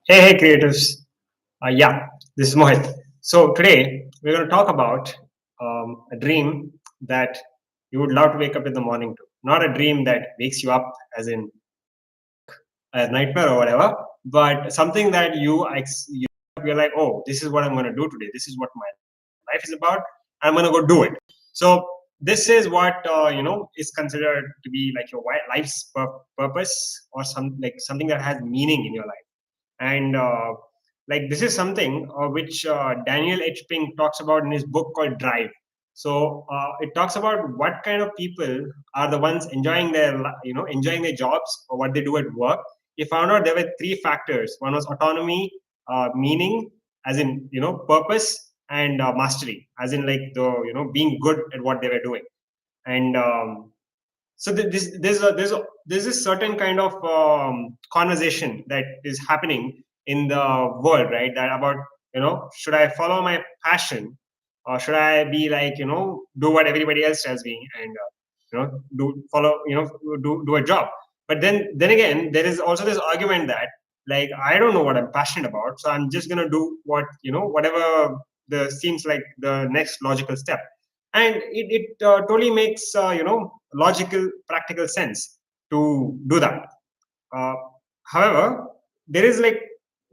Hey, creatives. Yeah, this is Mohit. So today we're going to talk about a dream that you would love to wake up in the morning to. Not a dream that wakes you up, as in a nightmare or whatever, but something that you're like, oh, this is what I'm going to do today. This is what my life is about. I'm going to go do it. So this is what is considered to be like your life's purpose, or something that has meaning in your life. And like this is something which Daniel H. Pink talks about in his book called Drive. So it talks about what kind of people are the ones enjoying enjoying their jobs or what they do at work. He found out there were three factors. One was autonomy, meaning, as in purpose, and mastery, as in like the being good at what they were doing. And so there's a certain kind of conversation that is happening in the world, right? That about should I follow my passion, or should I be like do what everybody else tells me, and do follow do a job. But then again, there is also this argument that, like, I don't know what I'm passionate about, so I'm just gonna do what whatever the seems like the next logical step. And it totally makes logical, practical sense to do that. uh, However, there is like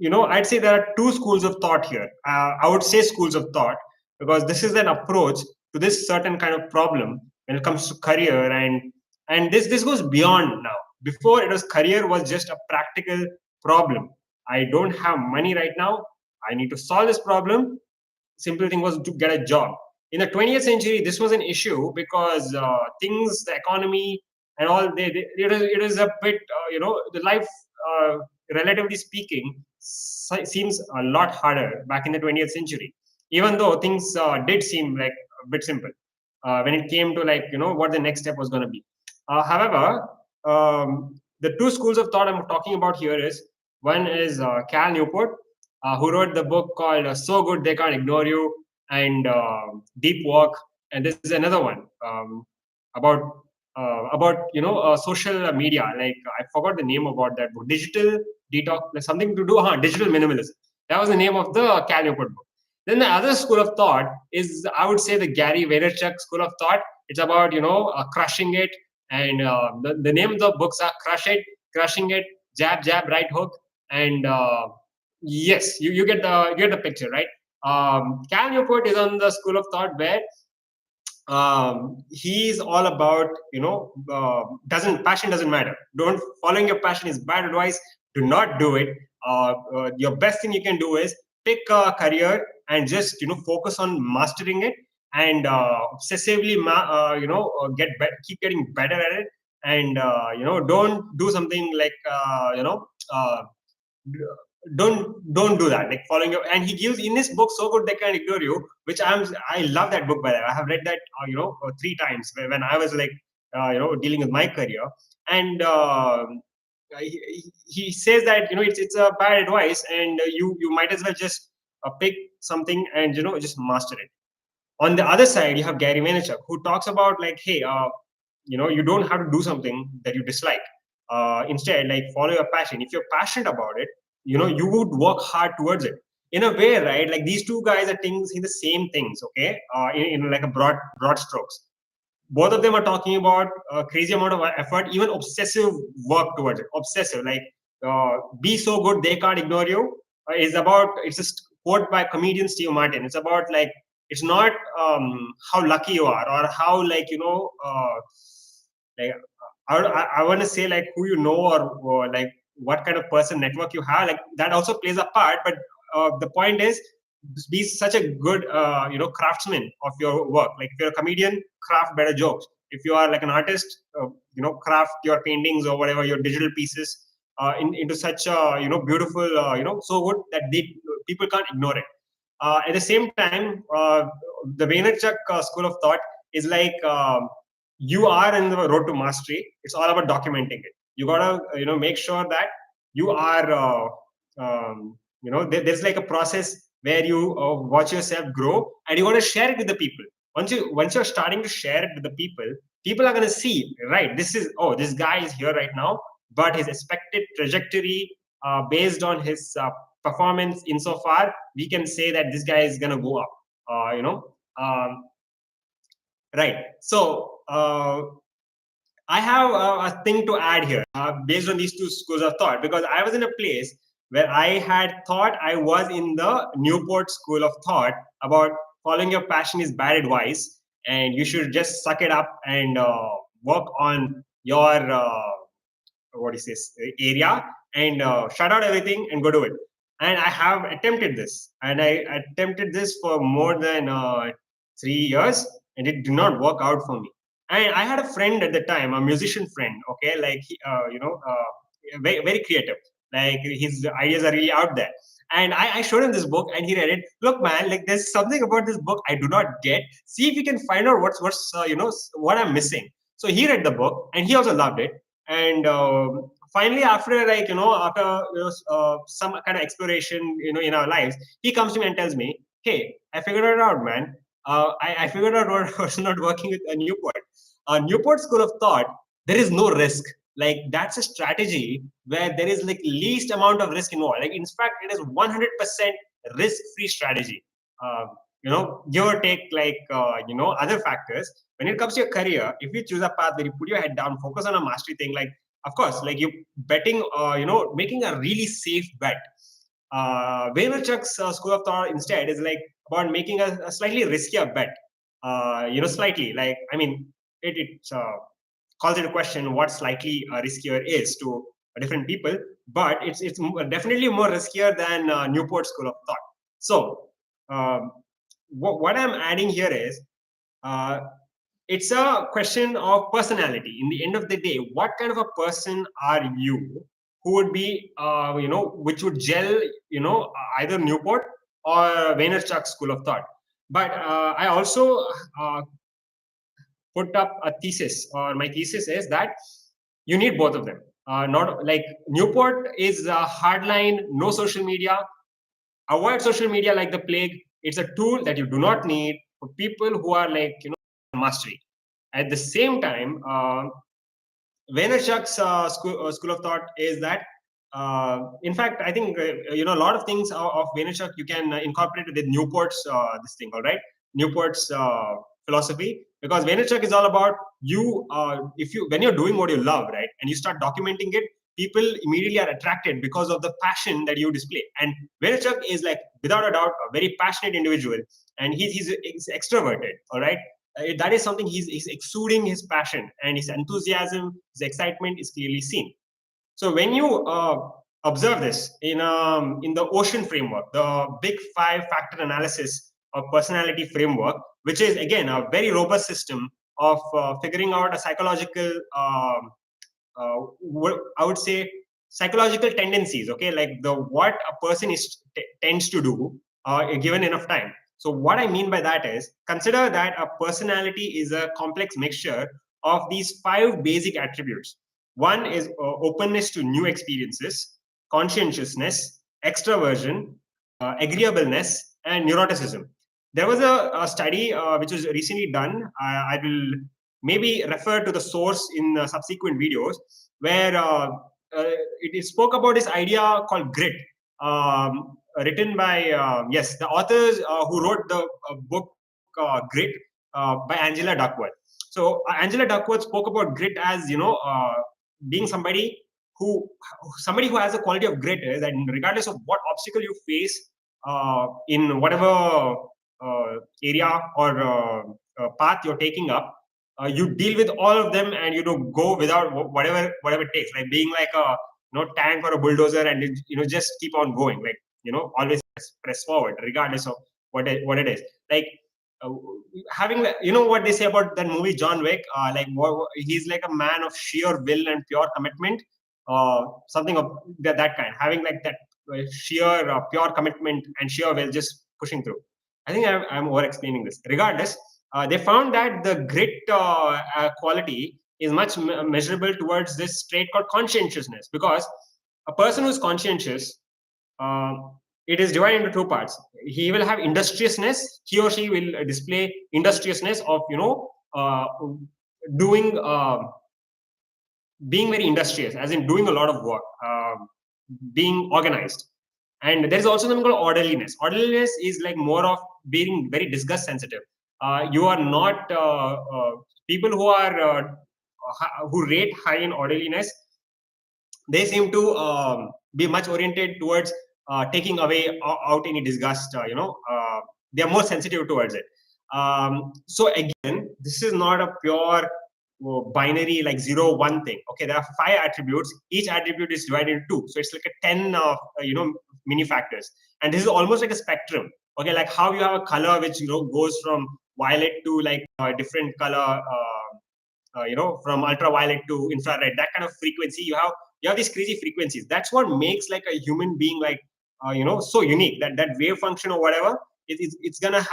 I'd say there are two schools of thought here. I would say schools of thought, because this is an approach to this certain kind of problem when it comes to career. And this goes beyond now. Before, it was career was just a practical problem. I don't have money right now, I need to solve this problem. Simple thing was to get a job. In the 20th century, this was an issue because things, the economy, and all, it is a bit, the life, uh, relatively speaking, seems a lot harder back in the 20th century. Even though things did seem like a bit simple when it came to like what the next step was going to be. However, the two schools of thought I'm talking about here is, one is Cal Newport, who wrote the book called "So Good They Can't Ignore You" and "Deep Work," and this is another one about social media. Like, I forgot the name about that book. Digital detox, like something to do. Digital minimalism. That was the name of the Cal Newport book. Then the other school of thought is, I would say, the Gary Vaynerchuk school of thought. It's about crushing it, and the name of the books are Crushing It, Jab Jab Right Hook, and yes, you get the picture, right? Cal Newport is on the school of thought where he's all about doesn't passion doesn't matter. Don't Following your passion is bad advice. Do not do it. Your best thing you can do is pick a career and just focus on mastering it, and obsessively keep getting better at it. And don't do something like don't do that, like following your. And he gives in this book, So Good They Can't Ignore You, which I love that book. By the way, I have read that three times when I was like dealing with my career. And he says that it's a bad advice, and you might as well just pick something and just master it. On the other side, you have Gary Vaynerchuk, who talks about like, hey, you don't have to do something that you dislike. Instead, like, follow your passion. If you're passionate about it, you would work hard towards it. In a way, right? Like, these two guys are saying the same things, okay? In like a broad strokes. Both of them are talking about a crazy amount of effort, even obsessive work towards it. Obsessive, like, be so good they can't ignore you. Is about, it's a quote by comedian Steve Martin. It's about like, it's not how lucky you are, or how like like I want to say like who you know, or like what kind of person network you have. Like, that also plays a part, but the point is, be such a good craftsman of your work. Like, if you're a comedian, craft better jokes. If you are like an artist, craft your paintings or whatever, your digital pieces into such beautiful, so good that people can't ignore it. At the same time, the Vaynerchuk school of thought is like, you are in the road to mastery. It's all about documenting it. You gotta make sure that you are there's like a process where you watch yourself grow, and you want to share it with the people. Once you're starting to share it with the people are going to see, right, this is, oh, this guy is here right now, but his expected trajectory based on his performance insofar, we can say that this guy is gonna go up. Right. So I have a thing to add here based on these two schools of thought, because I was in a place where I had thought I was in the Newport school of thought about following your passion is bad advice, and you should just suck it up and work on your what is this area and shut out everything and go do it. And I have attempted this, and I attempted this for more than 3 years, and it did not work out for me. And I had a friend at the time, a musician friend, okay, like very, very creative, like his ideas are really out there. And I showed him this book, and he read it. Look, man, like there's something about this book I do not get. See if you can find out what's what I'm missing. So he read the book, and he also loved it. And finally, after some kind of exploration, in our lives, he comes to me and tells me, "Hey, I figured it out, man. I figured out what was not working with a Newport. Newport School of Thought. There is no risk. Like that's a strategy where there is like least amount of risk involved. Like in fact, it is 100% risk-free strategy. Give or take like other factors. When it comes to your career, if you choose a path where you put your head down, focus on a mastery thing, like of course, like you betting, making a really safe bet. Vaynerchuk's school of thought instead is like about making a slightly riskier bet. Slightly, like I mean, it calls into question what slightly riskier is to different people, but it's definitely more riskier than Newport school of thought. So what I'm adding here is it's a question of personality. In the end of the day, what kind of a person are you who would be, which would gel, either Newport or Vaynerchuk's school of thought. But I also put up a thesis, or my thesis is that you need both of them. Not like Newport is a hardline, no social media, avoid social media like the plague. It's a tool that you do not need for people who are like, mastery. At the same time, Vaynerchuk's school of thought is that, in fact, I think a lot of things of Vaynerchuk you can incorporate with Newport's this thing, all right? Newport's philosophy, because Vaynerchuk is all about you. When you're doing what you love, right, and you start documenting it, people immediately are attracted because of the passion that you display. And Vaynerchuk is like, without a doubt, a very passionate individual, and he's extroverted, all right. That is something he's exuding his passion, and his enthusiasm, his excitement is clearly seen. So when you observe this in the Ocean framework, the big 5-factor analysis of personality framework, which is again a very robust system of figuring out a psychological, I would say, psychological tendencies. Okay, like what a person tends to do given enough time. So what I mean by that is, consider that a personality is a complex mixture of these 5 basic attributes. One is openness to new experiences, conscientiousness, extroversion, agreeableness, and neuroticism. There was a study which was recently done. I will maybe refer to the source in subsequent videos, where it spoke about this idea called grit. Written by the authors who wrote the book Grit by Angela Duckworth. So Angela Duckworth spoke about grit as being somebody who has a quality of grit is that regardless of what obstacle you face in whatever area or path you're taking up, you deal with all of them and go without whatever it takes, like being like a tank or a bulldozer, and just keep on going, like always press forward regardless of what it is. Like having, what they say about that movie John Wick, like he's like a man of sheer will and pure commitment, something of that kind, having like that sheer pure commitment and sheer will, just pushing through. I think I'm over explaining this. Regardless, they found that the grit quality is much measurable towards this trait called conscientiousness, because a person who's conscientious, it is divided into 2 parts. He will have industriousness. He or she will display industriousness of doing being very industrious, as in doing a lot of work. being organized. And there is also something called orderliness. Orderliness is like more of being very disgust sensitive. You are not people who are who rate high in orderliness. They seem to be much oriented towards taking away out any disgust. They are more sensitive towards it. So again, this is not a pure binary like 0 1 thing. Okay, there are 5 attributes. Each attribute is divided into 2, so it's like a 10 mini factors, and this is almost like a spectrum. Okay, like how you have a color which goes from violet to like a different color, from ultraviolet to infrared, that kind of frequency. You have these crazy frequencies. That's what makes like a human being like so unique. That wave function or whatever, it's gonna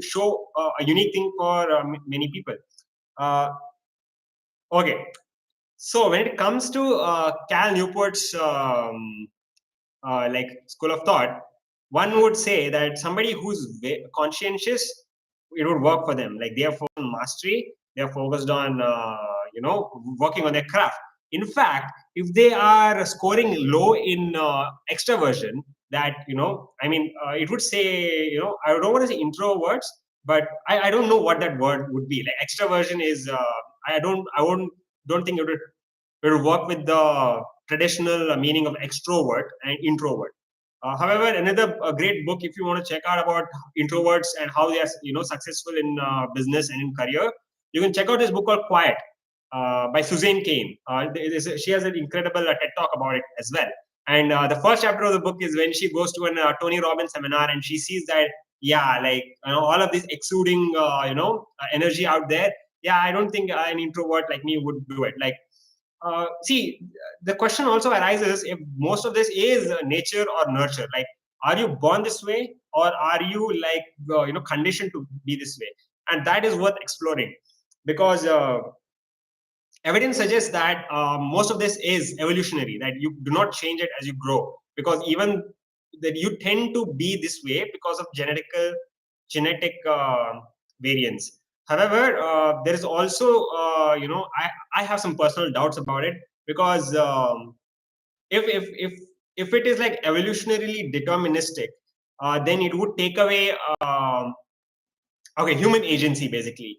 show a unique thing for many people. uh, okay, so when it comes to Cal Newport's like school of thought, one would say that somebody who's conscientious, it would work for them. Like they are focused on mastery, they are focused on working on their craft. In fact, if they are scoring low in extroversion, that it would say, I don't want to say introverts, but I don't know what that word would be. Like extroversion is I don't think it would work with the traditional meaning of extrovert and introvert. However, another great book, if you want to check out about introverts and how they are successful in business and in career, you can check out this book called Quiet by Suzanne Cain. She has an incredible TED talk about it as well. And the first chapter of the book is when she goes to an Tony Robbins seminar and she sees that, yeah, like all of this exuding energy out there. Yeah, I don't think an introvert like me would do it. Like, see, the question also arises if most of this is nature or nurture. Like, are you born this way, or are you like conditioned to be this way? And that is worth exploring, because evidence suggests that most of this is evolutionary. That you do not change it as you grow, because even that you tend to be this way because of genetic variance. However, there is also, I have some personal doubts about it, because if if if if it is like evolutionarily deterministic, then it would take away okay, human agency basically.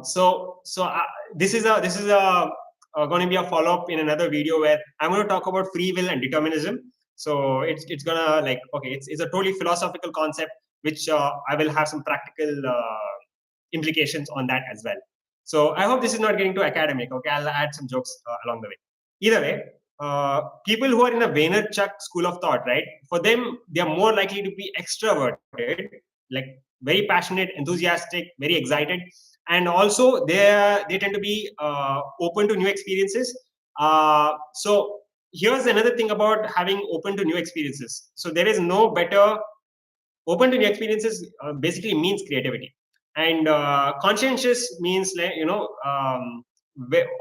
So this is going to be a follow up in another video where I'm going to talk about free will and determinism. So it's gonna like, okay, it's a totally philosophical concept which I will have some practical implications on that as well. So I hope this is not getting too academic. Okay, I'll add some jokes along the way. Either way, people who are in a Vaynerchuk school of thought, right? For them, they are more likely to be extroverted, like very passionate, enthusiastic, very excited, and also they tend to be open to new experiences. So here's another thing about having open to new experiences. So there is no better. Open to new experiences basically means creativity, and conscientious means like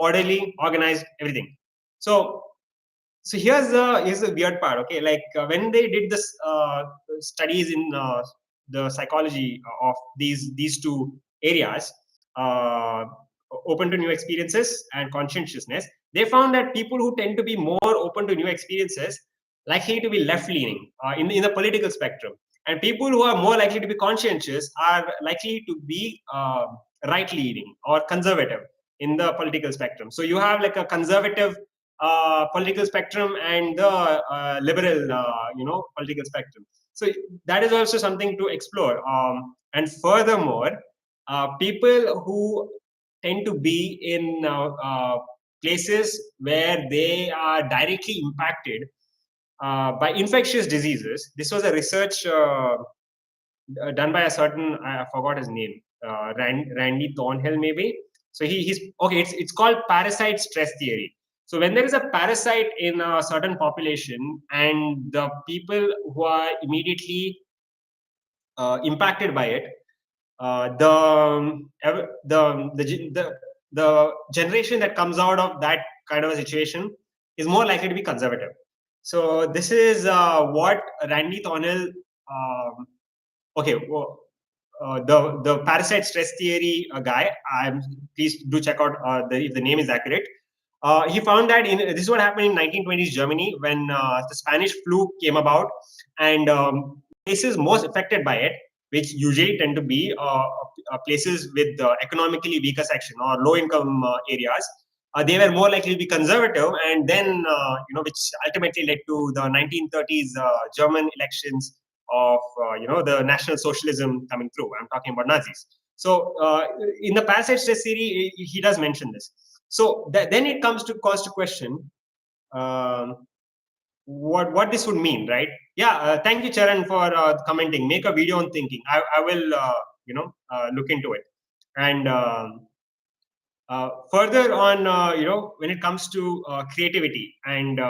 orderly, organized, everything. So here's the weird part. Okay, like when they did this studies in the psychology of these two areas, uh, open to new experiences and conscientiousness, they found that people who tend to be more open to new experiences likely to be left leaning in the political spectrum, and people who are more likely to be conscientious are likely to be right leaning or conservative in the political spectrum. So you have like a conservative political spectrum and the liberal political spectrum. So that is also something to explore. And furthermore, people who tend to be in places where they are directly impacted by infectious diseases. This was a research done by a certain, I forgot his name, Randy Thornhill maybe. So he's okay. It's called parasite stress theory. So when there is a parasite in a certain population and the people who are immediately impacted by it, the generation that comes out of that kind of a situation is more likely to be conservative. So this is what Randy Thornhill. Okay, well, the parasite stress theory guy. I'm please do check out if the name is accurate. He found that this is what happened in 1920s Germany when the Spanish flu came about, and places most affected by it, which usually tend to be places with economically weaker section or low income areas. They were more likely to be conservative, and then which ultimately led to the 1930s German elections of the National Socialism coming through. I'm talking about Nazis. So in the Parasite series, he does mention this. So then it comes to cause to question what this would mean, right? Yeah, thank you, Charan, for commenting. Make a video on thinking. I will look into it. And further on, when it comes to creativity and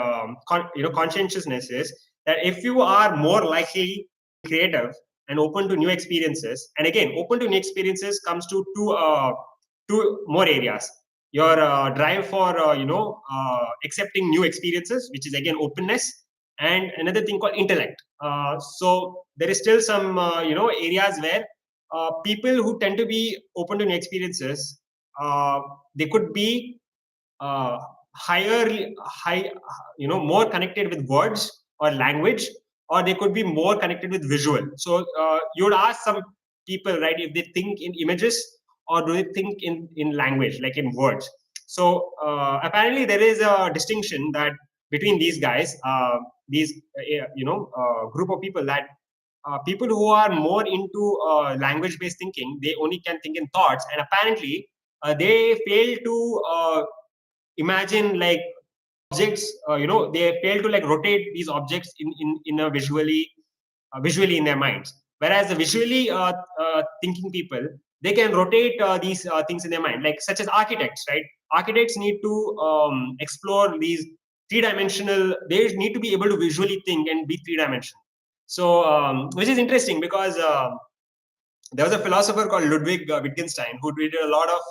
conscientiousness, is that if you are more likely creative and open to new experiences, and again, open to new experiences comes to two more areas. Your drive for accepting new experiences, which is again openness, and another thing called intellect. So there is still some areas where people who tend to be open to new experiences, they could be uh, high, more connected with words or language, or they could be more connected with visual. So you would ask some people, right, if they think in images or do they think in language, like in words. So apparently there is a distinction that between these guys, these group of people, that people who are more into language based thinking, they only can think in thoughts, and apparently they fail to imagine like objects. They fail to like rotate these objects in a visually in their minds, whereas the visually thinking people, they can rotate these things in their mind, like such as architects, right? Architects need to explore these three-dimensional, they need to be able to visually think and be three-dimensional. So which is interesting because there was a philosopher called Ludwig Wittgenstein who did a lot of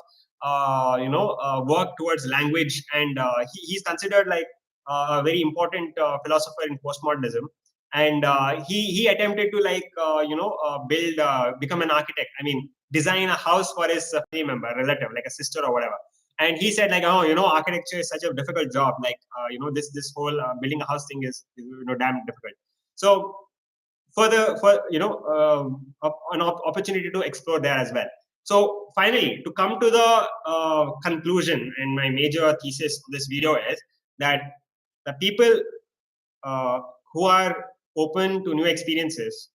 work towards language, and he's considered like a very important philosopher in postmodernism. And he attempted to like build become an architect. I mean, design a house for his family member, relative, like a sister or whatever. And he said like, oh, architecture is such a difficult job. Like this whole building a house thing is damn difficult. So an opportunity to explore there as well. So finally, to come to the conclusion, and my major thesis of this video is that the people uh, who are open to new experiences,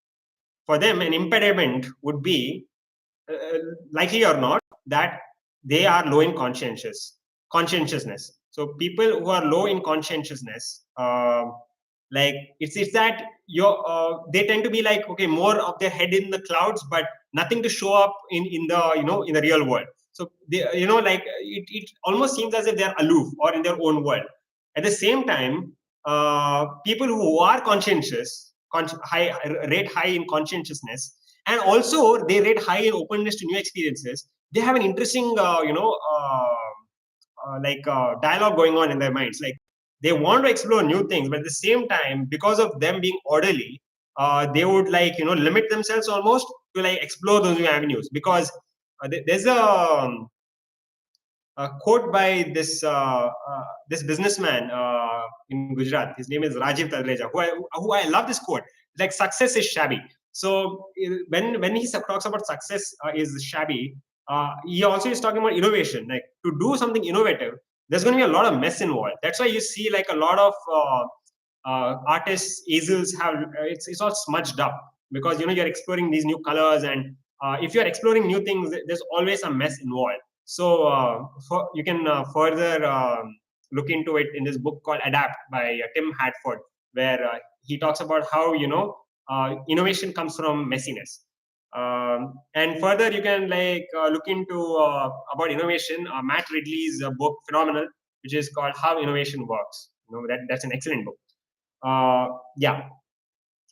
for them an impediment would be, likely or not, that they are low in conscientiousness. So people who are low in conscientiousness, like it's that they tend to be like, okay, more of their head in the clouds, but nothing to show up in the in the real world. So they, like it almost seems as if they're aloof or in their own world. At the same time, people who are conscientious, rate high in conscientiousness, and also they rate high in openness to new experiences. They have an interesting dialogue going on in their minds. Like they want to explore new things, but at the same time, because of them being orderly, they would like limit themselves almost to like explore those new avenues. Because there's a quote by this businessman in Gujarat. His name is Rajiv Talreja, who I love this quote. Like, success is shabby. So when he talks about success is shabby, he also is talking about innovation. Like, to do something innovative, there's going to be a lot of mess involved. That's why you see like a lot of artists' easels have it's all smudged up, because you're exploring these new colors, and if you're exploring new things, there's always a mess involved. So you can further look into it in this book called Adapt by Tim Hadford, where he talks about how innovation comes from messiness. And further, you can like look into about innovation. Matt Ridley's book Phenomenal, which is called How Innovation Works. That's an excellent book. Yeah.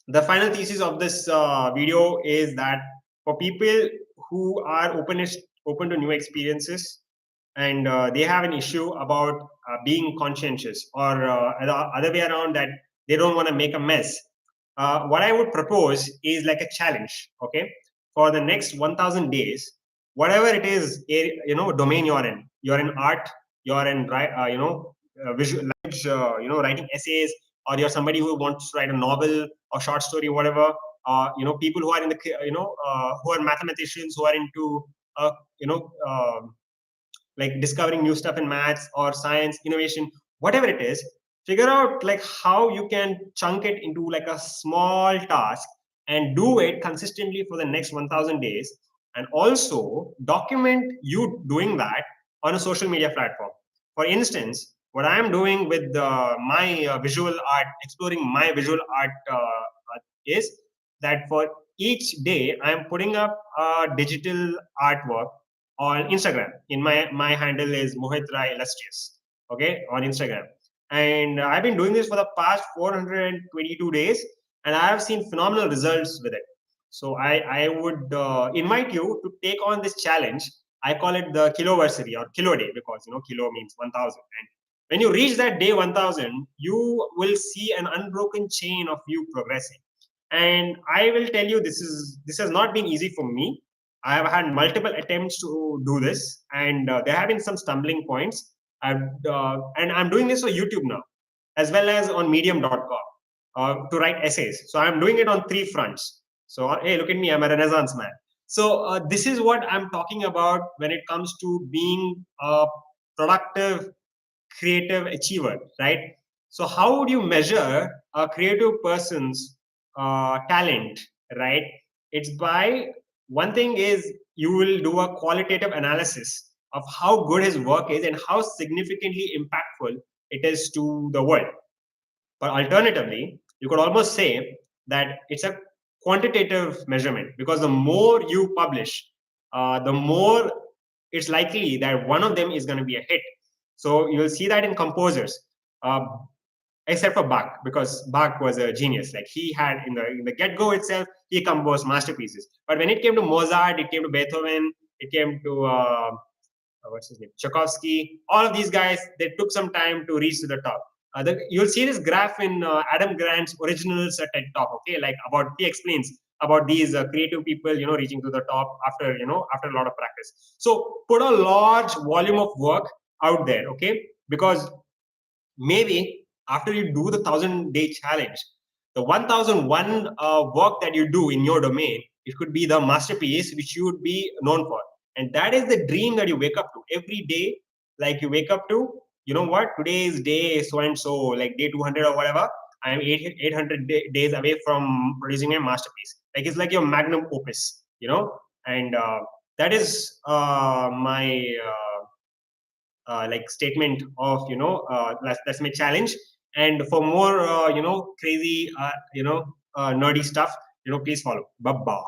The final thesis of this video is that for people who are open to new experiences, and they have an issue about being conscientious, or the other way around, that they don't want to make a mess, what I would propose is like a challenge. Okay, for the next 1000 days, whatever it is, domain you're in art, you're in writing essays, or you're somebody who wants to write a novel or short story, whatever. People who are in the who are mathematicians, who are into uh, you know like discovering new stuff in maths or science, innovation, whatever it is. Figure out like how you can chunk it into like a small task and do it consistently for the next 1000 days, and also document you doing that on a social media platform. For instance, what I am doing with my visual art, exploring my visual art, is that for each day I am putting up a digital artwork on Instagram. In my handle is Mohit Rai Illustrious. Okay, on Instagram, and I've been doing this for the past 422 days, and I have seen phenomenal results with it. So I would invite you to take on this challenge. I call it the Kiloversary or Kilo Day, because kilo means 1000, and when you reach that day 1000, you will see an unbroken chain of you progressing. And I will tell you, this has not been easy for me. I have had multiple attempts to do this, and there have been some stumbling points. And I'm doing this on YouTube now, as well as on Medium.com, to write essays. So I'm doing it on three fronts. So hey, look at me, I'm a Renaissance man. So this is what I'm talking about when it comes to being a productive, creative achiever, right? So how would you measure a creative person's talent, right? It's by, one thing is, you will do a qualitative analysis of how good his work is and how significantly impactful it is to the world. But alternatively, you could almost say that it's a quantitative measurement, because the more you publish, the more it's likely that one of them is going to be a hit. So you'll see that in composers, uh, except for Bach, because Bach was a genius. Like, he had in the get go itself, he composed masterpieces. But when it came to Mozart, it came to Beethoven, it came to what's his name, Tchaikovsky, all of these guys, they took some time to reach to the top. You'll see this graph in Adam Grant's originals at TED Talk. Okay, like about, he explains about these creative people, reaching to the top after after a lot of practice. So put a large volume of work out there, okay? Because maybe after you do the 1000-day challenge, the 1001 work that you do in your domain, it could be the masterpiece which you would be known for. And that is the dream that you wake up to every day. Like, you wake up to, you know what, today is day so and so, like day 200 or whatever. I am 800 days away from producing a masterpiece. Like, it's like your magnum opus, and that is my like statement of, that's my challenge. And for more crazy nerdy stuff, please follow. Bye bye.